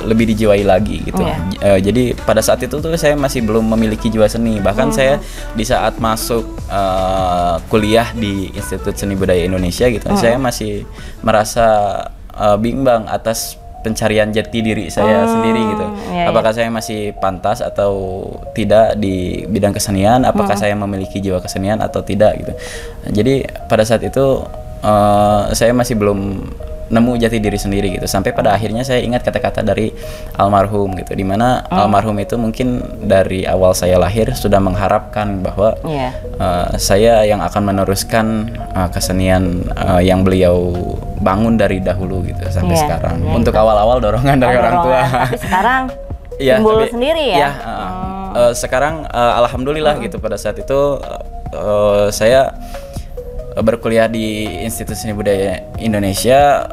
lebih dijiwai lagi gitu. Jadi pada saat itu tuh saya masih belum memiliki jiwa seni. Bahkan saya di saat masuk kuliah di Institut Seni Budaya Indonesia gitu, saya masih merasa bimbang atas pencarian jati diri saya sendiri gitu. Apakah saya masih pantas atau tidak di bidang kesenian? Apakah saya memiliki jiwa kesenian atau tidak gitu. Jadi pada saat itu saya masih belum nemu jati diri sendiri gitu. Sampai pada akhirnya saya ingat kata-kata dari almarhum gitu, dimana almarhum itu mungkin dari awal saya lahir sudah mengharapkan bahwa saya yang akan meneruskan kesenian yang beliau bangun dari dahulu gitu sampai sekarang. Untuk awal-awal dorongan dari orang tua. Tapi sekarang timbul sendiri ya. Sekarang alhamdulillah gitu, pada saat itu saya berkuliah di Institut Seni Budaya Indonesia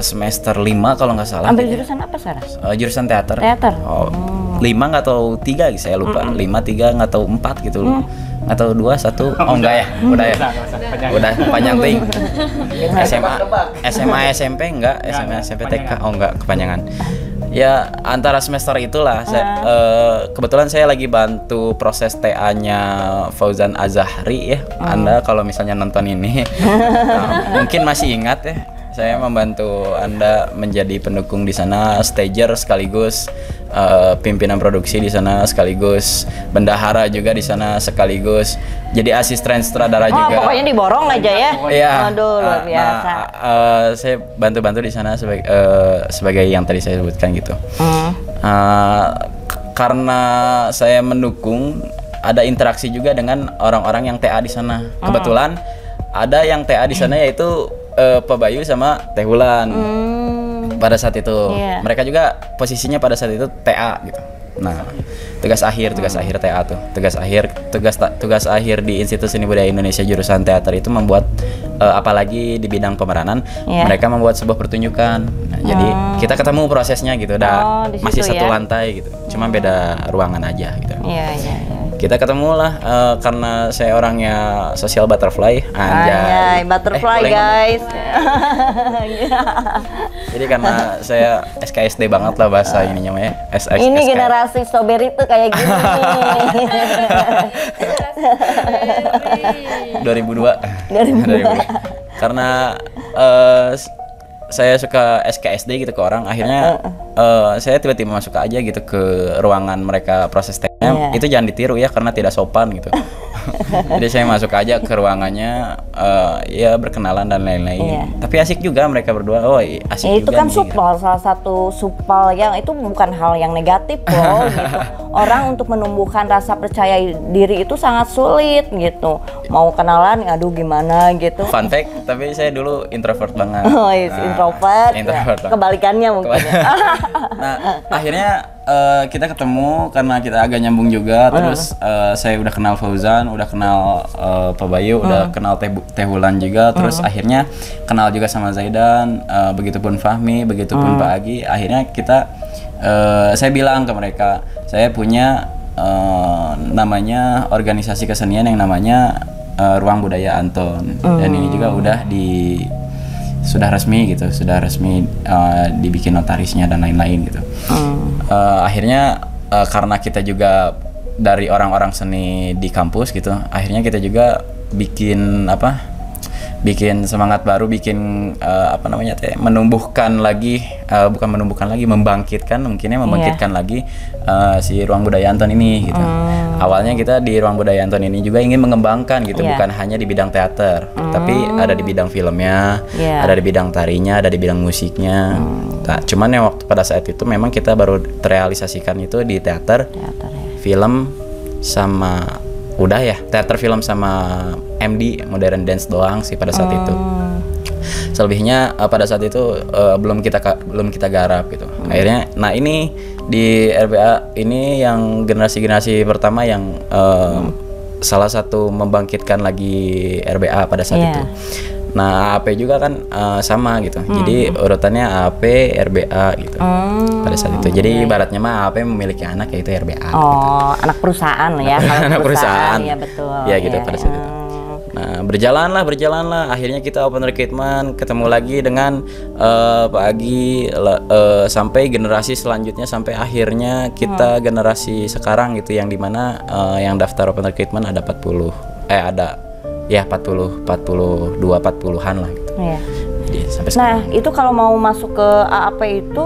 semester 5 kalau nggak salah. Ambil jurusan apa sekarang? Jurusan teater. Teater. 5 nggak tahu 3 saya lupa. 5, 3 nggak tahu 4 gitu. Atau 2, 1. Oh enggak ya. Udah ya. Udah panjang ting. SMA SMP enggak, SMA SMP TK. Oh enggak, kepanjangan. Ya antara semester itulah kebetulan saya lagi bantu proses TA-nya Fauzan Azahri ya. Anda kalau misalnya nonton ini mungkin masih ingat ya, saya membantu Anda menjadi pendukung di sana, stager sekaligus pimpinan produksi di sana, sekaligus bendahara juga di sana, sekaligus jadi asisten sutradara juga. Pokoknya diborong aja ya. Iya. Aduh, luar biasa. Saya bantu-bantu di sana sebagai yang tadi saya sebutkan gitu. Karena saya mendukung, ada interaksi juga dengan orang-orang yang TA di sana. Kebetulan ada yang TA di sana yaitu Pak Bayu sama Teh Wulan. Pada saat itu mereka juga posisinya pada saat itu TA gitu. Nah, tugas akhir TA tuh. Tugas akhir di Institut Seni Budaya Indonesia jurusan teater itu membuat apalagi di bidang pemeranan, mereka membuat sebuah pertunjukan. Nah, jadi kita ketemu prosesnya gitu, masih satu lantai gitu. Cuma beda ruangan aja gitu. Kita ketemu lah karena saya orangnya social butterfly. Anjay, butterfly guys. Jadi karena saya SKSD banget lah bahasa ininya ya. Ini generasi strawberry tuh kayak gini. 2002. Karena saya suka SKSD gitu ke orang, akhirnya saya tiba-tiba masuk aja gitu ke ruangan mereka proses tesnya. Itu jangan ditiru ya, karena tidak sopan gitu. Jadi saya masuk aja ke ruangannya, ya berkenalan dan lain-lain. Tapi asik juga mereka berdua. Oh asik itu juga kan supal, gitu. Salah satu supal yang itu bukan hal yang negatif loh gitu. Orang untuk menumbuhkan rasa percaya diri itu sangat sulit gitu. Mau kenalan, aduh gimana gitu. Fun fact, tapi saya dulu introvert banget. Oh introvert. Kebalikannya mungkin. Nah akhirnya kita ketemu karena kita agak nyambung juga. Terus saya udah kenal Fauzan, udah kenal Pak Bayu, udah kenal Teh Wulan juga. Terus akhirnya kenal juga sama Zaidan, begitupun Fahmi, begitupun Pak Agi. Akhirnya saya bilang ke mereka, saya punya namanya organisasi kesenian yang namanya Ruang Budaya Anton. Dan ini juga sudah resmi gitu, dibikin notarisnya dan lain-lain gitu. Akhirnya karena kita juga dari orang-orang seni di kampus gitu, akhirnya kita juga bikin semangat baru, membangkitkan lagi si Ruang Budaya Anton ini gitu. Awalnya kita di Ruang Budaya Anton ini juga ingin mengembangkan gitu, bukan hanya di bidang teater, tapi ada di bidang filmnya, ada di bidang tarinya, ada di bidang musiknya. Nah, cuman yang waktu pada saat itu memang kita baru terrealisasikan itu di teater film sama teater film sama MD Modern Dance doang sih pada saat itu. Selebihnya pada saat itu belum kita garap gitu. Akhirnya, nah ini di RBA ini yang generasi pertama yang salah satu membangkitkan lagi RBA pada saat itu. Nah AP juga kan sama gitu. Jadi urutannya AP RBA gitu pada saat itu. Jadi ibaratnya mah AP memiliki anak yaitu RBA. Anak perusahaan ya. Anak perusahaan. Ya betul. Ya gitu pada saat itu. Nah, berjalanlah. Akhirnya kita open recruitment, ketemu lagi dengan Pak Agi, sampai generasi selanjutnya, sampai akhirnya kita generasi sekarang gitu, yang dimana yang daftar open recruitment ada 40, ada ya 40-an lah gitu. Iya. Jadi, sampai Nah, sekarang. itu kalau mau masuk ke AAP itu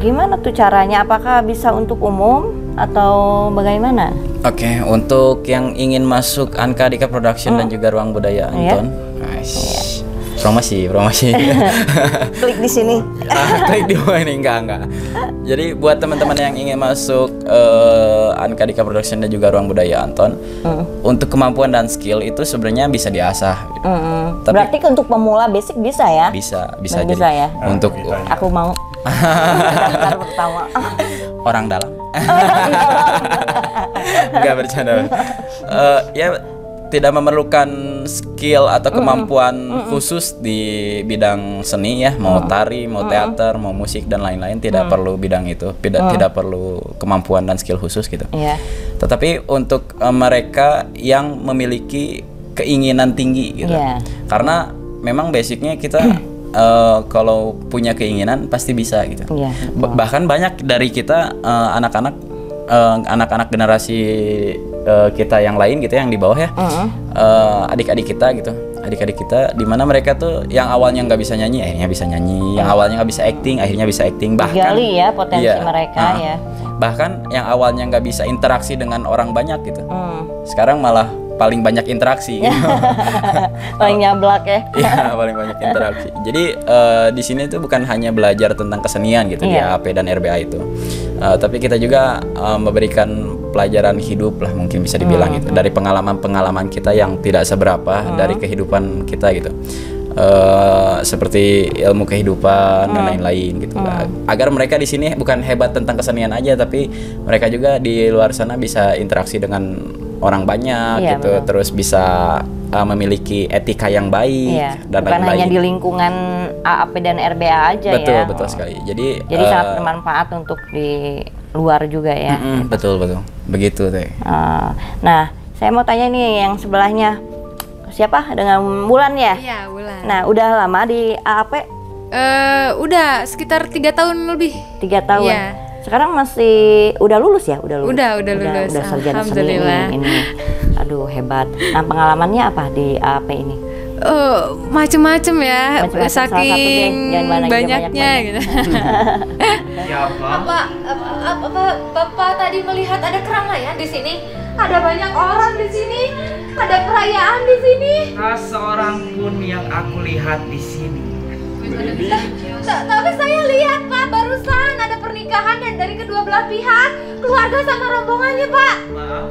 gimana tuh caranya? Apakah bisa untuk umum atau bagaimana? Oke, untuk yang ingin masuk Anka Dika Production dan juga Ruang Budaya Anton, nice. Promosi. Klik di sini. Klik di bawah ini, enggak. Jadi buat teman-teman yang ingin masuk Anka Dika Production dan juga Ruang Budaya Anton, untuk kemampuan dan skill itu sebenarnya bisa diasah. Gitu. Tapi, berarti untuk pemula basic bisa ya? Bisa Bisa jadi. ya. Untuk Aku mau daftar pertama. orang dalam. Enggak, bercanda. Ya tidak memerlukan skill atau kemampuan khusus di bidang seni ya, mau tari, mau teater, mau musik dan lain-lain, tidak perlu bidang itu, tidak perlu kemampuan dan skill khusus gitu. Iya. Tetapi untuk mereka yang memiliki keinginan tinggi gitu. Iya. Karena memang basicnya kita kalau punya keinginan pasti bisa gitu. Iya, Bahkan banyak dari kita anak-anak generasi kita yang lain gitu, yang di bawah ya, adik-adik kita gitu, di mana mereka tuh yang awalnya nggak bisa nyanyi akhirnya bisa nyanyi, yang awalnya nggak bisa acting akhirnya bisa acting, bahkan Gali ya potensi mereka ya. Bahkan yang awalnya nggak bisa interaksi dengan orang banyak gitu, sekarang malah paling banyak interaksi gitu. Paling nyablak ya. Iya, paling banyak interaksi. Jadi di sini tuh bukan hanya belajar tentang kesenian gitu di AAP dan RBA itu, tapi kita juga memberikan pelajaran hidup lah, mungkin bisa dibilang gitu, dari pengalaman kita yang tidak seberapa dari kehidupan kita gitu. Seperti ilmu kehidupan dan lain-lain gitu. Agar mereka di sini bukan hebat tentang kesenian aja, tapi mereka juga di luar sana bisa interaksi dengan orang banyak gitu, betul. Terus bisa memiliki etika yang baik dan bukan lain-lain. hanya di lingkungan AAP dan RBA aja ya. Betul sekali. Jadi sangat bermanfaat untuk di luar juga ya. Betul. Begitu teh. Nah, saya mau tanya nih yang sebelahnya. Siapa? Dengan Wulan ya? Iya, Wulan. Nah, udah lama di AAP? Udah sekitar 3 tahun lebih. 3 tahun. Iya. Sekarang masih udah lulus ya? Udah lulus. Udah lulus. Udah sarjana seni Alhamdulillah. ini. Aduh, hebat. Nah, pengalamannya apa di AAP ini? Macem-macem ya. Macem-macem, salah satu deh. Saking Jangan banyaknya banyak. gitu. Siapa? Bapak tadi melihat ada keramaian di sini? Ada banyak orang di sini. Ada perayaan di sini. Tak seorang pun yang aku lihat di sini. Tapi saya lihat Pak, barusan ada pernikahan dan dari kedua belah pihak, keluarga sama rombongannya Pak. Maaf,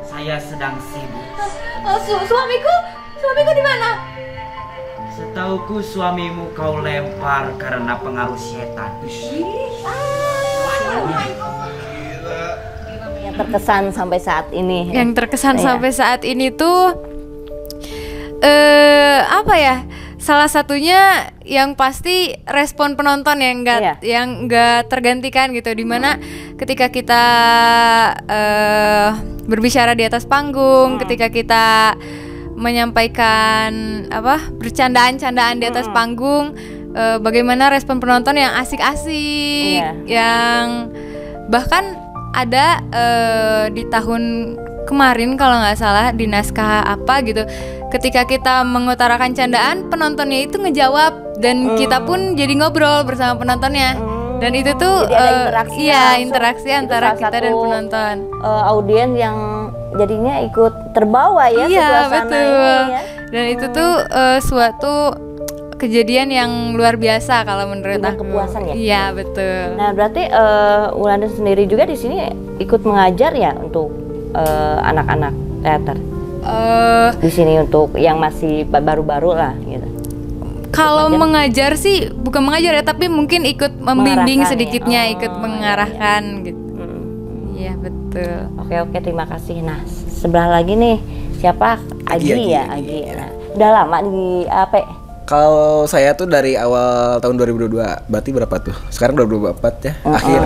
saya sedang sibuk. Suamiku di mana? Setauku suamimu kau lempar karena pengaruh setan. Yang terkesan sampai saat ini. Yang terkesan sampai saat ini tuh apa ya? Salah satunya yang pasti respon penonton yang nggak tergantikan gitu, dimana ketika kita berbicara di atas panggung, ketika kita menyampaikan bercandaan-candaan di atas panggung, bagaimana respon penonton yang asik-asik, yang bahkan ada di tahun kemarin kalau nggak salah di naskah apa gitu, ketika kita mengutarakan candaan, penontonnya itu ngejawab dan kita pun jadi ngobrol bersama penontonnya. Dan itu tuh interaksi antara kita dan penonton. Audiens yang jadinya ikut terbawa ya suasana betul. Ini ya. Dan itu tuh suatu kejadian yang luar biasa kalau menurut aku. Kepuasan ya? Iya, betul. Nah, berarti Wulandari sendiri juga di sini ikut mengajar ya untuk anak-anak teater. Di sini untuk yang masih baru-baru lah gitu. Kalau mengajar sih bukan mengajar ya, tapi mungkin ikut membimbing sedikitnya, ikut mengarahkan gitu. Iya, betul. Oke, terima kasih. Nah, sebelah lagi nih siapa? Agi. Nah, udah lama di AP? Kalau saya tuh dari awal tahun 2022, berarti berapa tuh? Sekarang 2024 ya, akhir.